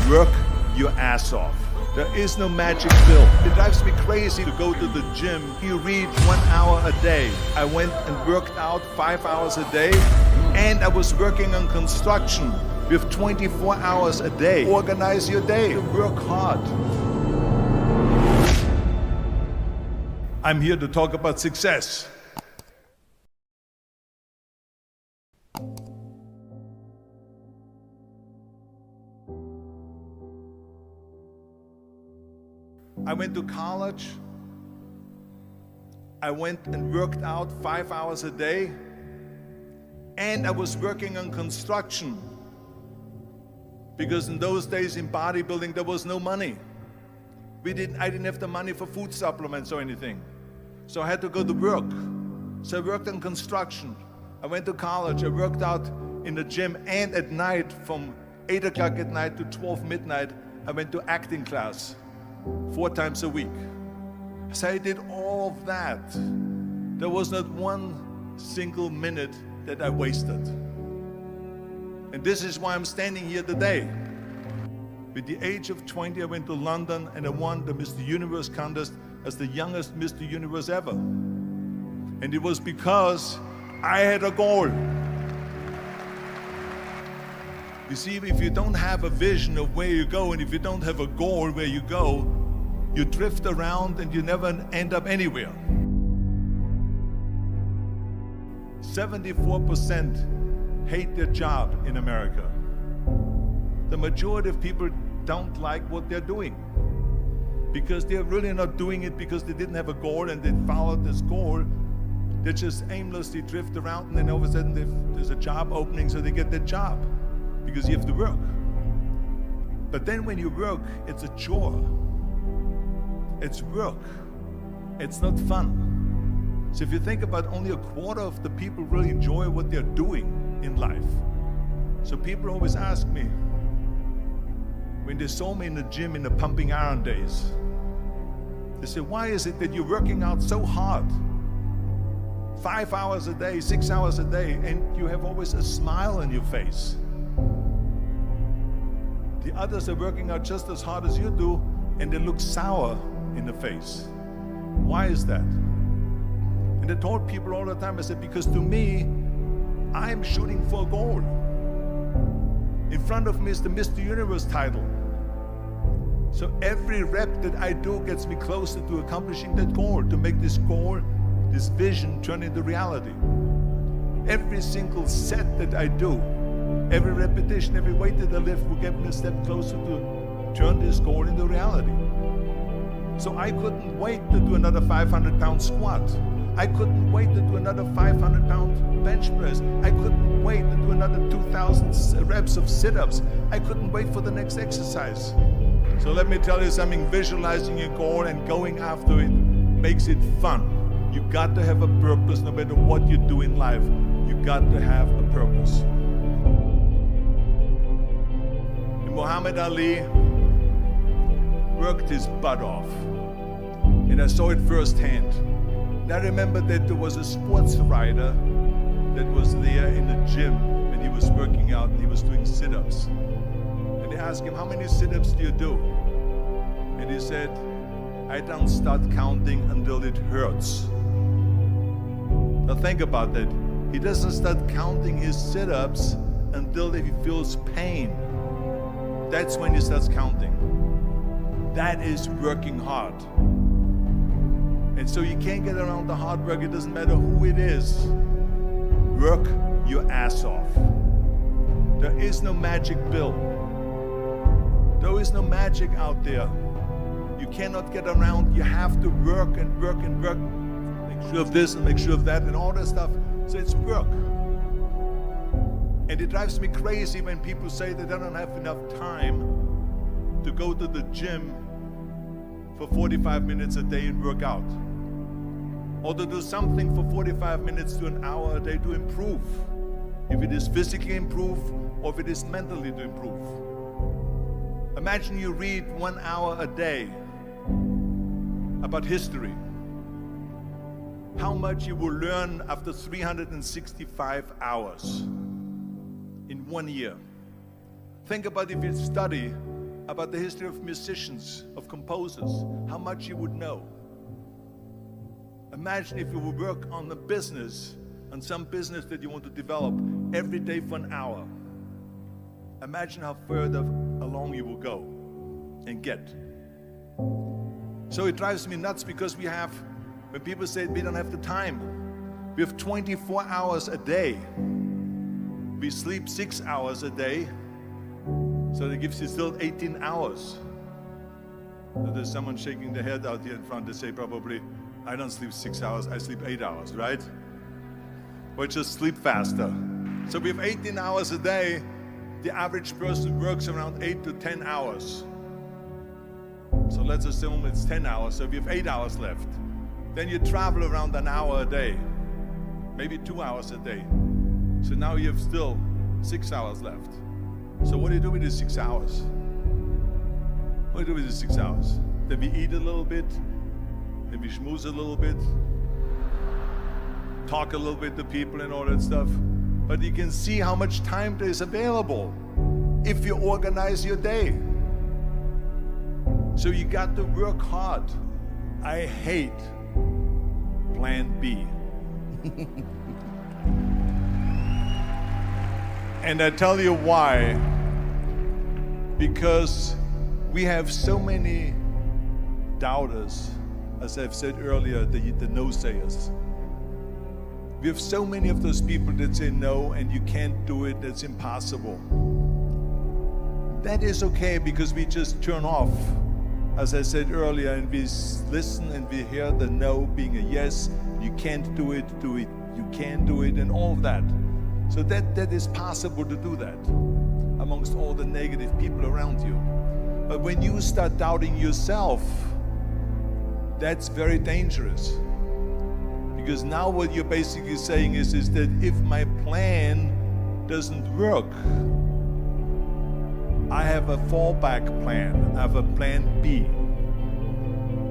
Work your ass off. There is no magic pill. It drives me crazy to go to the gym. You read 1 hour a day. I went and worked out 5 hours a day, and I was working on construction with 24 hours a day. Organize your day. Work hard. I'm here to talk about success. I went to college. I went and worked out 5 hours a day, and I was working on construction, because in those days in bodybuilding there was no money. I didn't have the money for food supplements or anything, so I had to go to work. So I worked on construction. I went to college. I worked out in the gym, and at night from 8 o'clock at night to 12 midnight I went to acting class 4 times a week. So I did all of that. There was not one single minute that I wasted. And this is why I'm standing here today. With the age of 20, I went to London and I won the Mr. Universe contest as the youngest Mr. Universe ever. And it was because I had a goal. You see, if you don't have a vision of where you go, and if you don't have a goal where you go, you drift around and you never end up anywhere. 74% hate their job in America. The majority of people don't like what they're doing, because they're really not doing it because they didn't have a goal and they followed this goal. They just aimlessly drift around, and then all of a sudden there's a job opening, so they get that job because you have to work. But then when you work, it's a chore. It's work. It's not fun. So if you think about, only a quarter of the people really enjoy what they're doing in life. So people always ask me, when they saw me in the gym in the pumping iron days, they say, why is it that you're working out so hard? 5 hours a day, 6 hours a day, and you have always a smile on your face. The others are working out just as hard as you do, and they look sour in the face. Why is that? And I told people all the time, I said, because to me, I'm shooting for a goal. In front of me is the Mr. Universe title. So every rep that I do gets me closer to accomplishing that goal, to make this goal, this vision, turn into reality. Every single set that I do, every repetition, every weight that I lift will get me a step closer to turn this goal into reality. So I couldn't wait to do another 500-pound squat. I couldn't wait to do another 500-pound bench press. I couldn't wait to do another 2,000 reps of sit-ups. I couldn't wait for the next exercise. So let me tell you something, visualizing your goal and going after it makes it fun. You got to have a purpose. No matter what you do in life, you got to have a purpose. Muhammad Ali worked his butt off, and I saw it firsthand. And I remember that there was a sports writer that was there in the gym when he was working out, and he was doing sit-ups. And they asked him, how many sit-ups do you do? And he said, I don't start counting until it hurts. Now think about that. He doesn't start counting his sit-ups until he feels pain. That's when he starts counting. That is working hard. And so you can't get around the hard work. It doesn't matter who it is. Work your ass off. There is no magic pill. There is no magic out there. You cannot get around. You have to work and work and work. Make sure of this and make sure of that and all that stuff. So it's work. And it drives me crazy when people say that they don't have enough time to go to the gym for 45 minutes a day and work out. Or to do something for 45 minutes to an hour a day to improve. If it is physically improve or if it is mentally to improve. Imagine you read 1 hour a day about history. How much you will learn after 365 hours in 1 year. Think about if you study about the history of musicians, of composers, how much you would know. Imagine if you would work on a business, on some business that you want to develop every day for an hour. Imagine how further along you will go and get. So it drives me nuts because when people say we don't have the time, we have 24 hours a day. We sleep 6 hours a day, so that gives you still 18 hours. So there's someone shaking their head out here in front. They say probably, I don't sleep 6 hours, I sleep 8 hours, right? Or just sleep faster. So we have 18 hours a day. The average person works around 8 to 10 hours. So let's assume it's 10 hours, so we have 8 hours left. Then you travel around an hour a day, maybe 2 hours a day. So now you have still 6 hours left. So what do you do with these 6 hours? What do you do with these 6 hours? Then we eat a little bit, then we schmooze a little bit, talk a little bit to people and all that stuff. But you can see how much time there is available if you organize your day. So you got to work hard. I hate plan B. And I tell you why. Because we have so many doubters, as I've said earlier, the no-sayers. We have so many of those people that say no and you can't do it, that's impossible. That is okay because we just turn off, as I said earlier, and we listen and we hear the no being a yes. You can't do it, you can do it, and all of that. So that is possible to do that amongst all the negative people around you. But when you start doubting yourself, that's very dangerous. Because now what you're basically saying is that if my plan doesn't work, I have a fallback plan, I have a plan B.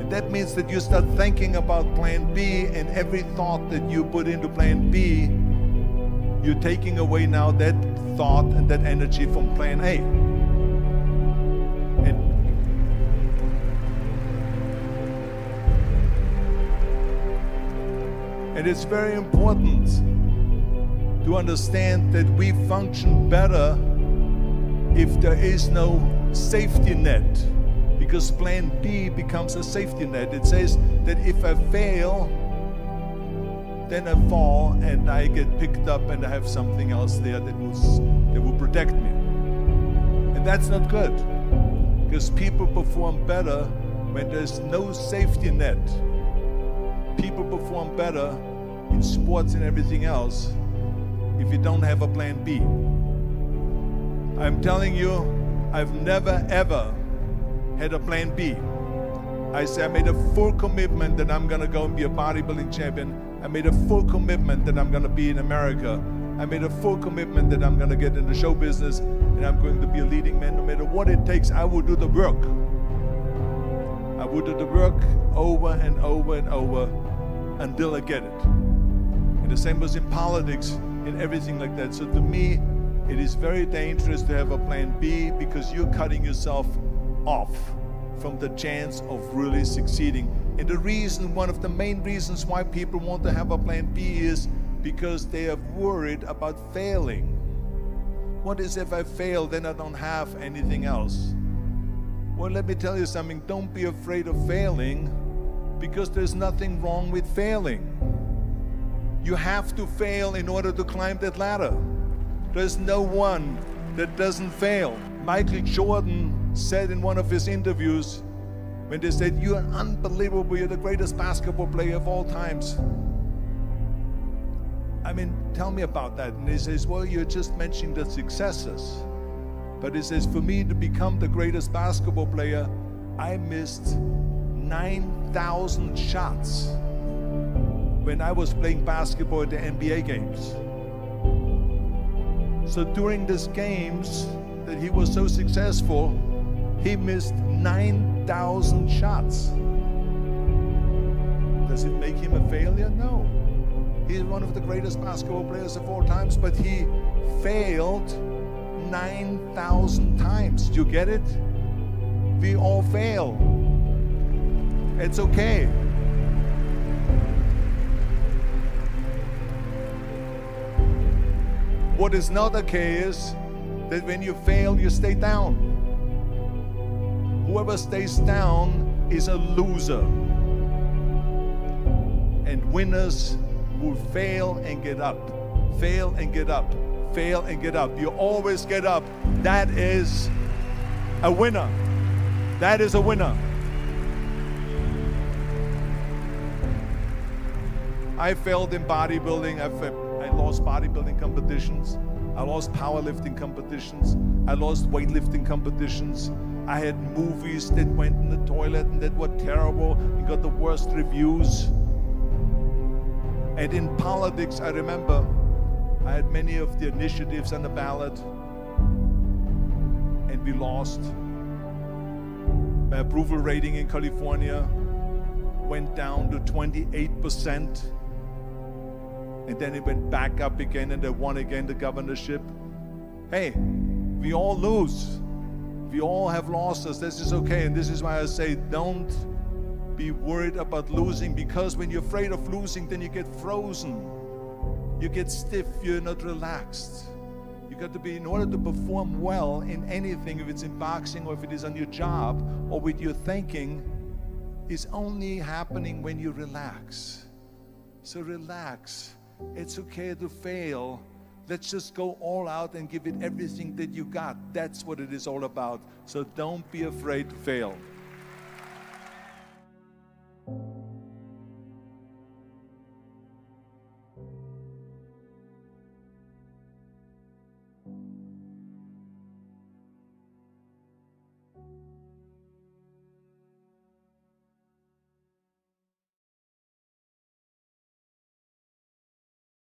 And that means that you start thinking about plan B, and every thought that you put into plan B, you're taking away now that thought and that energy from plan A. And it's very important to understand that we function better if there is no safety net, because plan B becomes a safety net. It says that if I fail, then I fall and I get picked up and I have something else there that will protect me. And that's not good, because people perform better when there's no safety net. People perform better in sports and everything else if you don't have a plan B. I'm telling you, I've never ever had a plan B. I made a full commitment that I'm gonna go and be a bodybuilding champion. I made a full commitment that I'm gonna be in America. I made a full commitment that I'm gonna get in the show business and I'm going to be a leading man. No matter what it takes, I will do the work. I will do the work over and over and over until I get it. And the same was in politics and everything like that. So to me, it is very dangerous to have a plan B, because you're cutting yourself off from the chance of really succeeding. And the reason, one of the main reasons why people want to have a plan B is because they are worried about failing. What is if I fail, then I don't have anything else? Well, let me tell you something, don't be afraid of failing, because there's nothing wrong with failing. You have to fail in order to climb that ladder. There's no one that doesn't fail. Michael Jordan said in one of his interviews, when they said, "You're unbelievable, you're the greatest basketball player of all times." I mean, tell me about that. And he says, well, you're just mentioning the successes. But he says, for me to become the greatest basketball player, I missed 9,000 shots when I was playing basketball at the NBA games. So during these games that he was so successful, he missed 9,000 shots. Does it make him a failure? No. He's one of the greatest basketball players of all times, but he failed 9,000 times. Do you get it? We all fail. It's okay. What is not okay is that when you fail, you stay down. Whoever stays down is a loser. And winners will fail and get up, fail and get up, fail and get up. You always get up. That is a winner. That is a winner. I failed in bodybuilding. I lost bodybuilding competitions. I lost powerlifting competitions. I lost weightlifting competitions. I had movies that went in the toilet and that were terrible and got the worst reviews. And in politics, I remember I had many of the initiatives on the ballot, and we lost. My approval rating in California went down to 28%, and then it went back up again, and I won again the governorship. Hey, we all lose. We all have losses. This is okay, and this is why I say don't be worried about losing, because when you're afraid of losing, then you get frozen. You get stiff, you're not relaxed. You got to be, in order to perform well in anything, if it's in boxing or if it is on your job or with your thinking, is only happening when you relax. So relax. It's okay to fail. Let's just go all out and give it everything that you got. That's what it is all about. So don't be afraid to fail.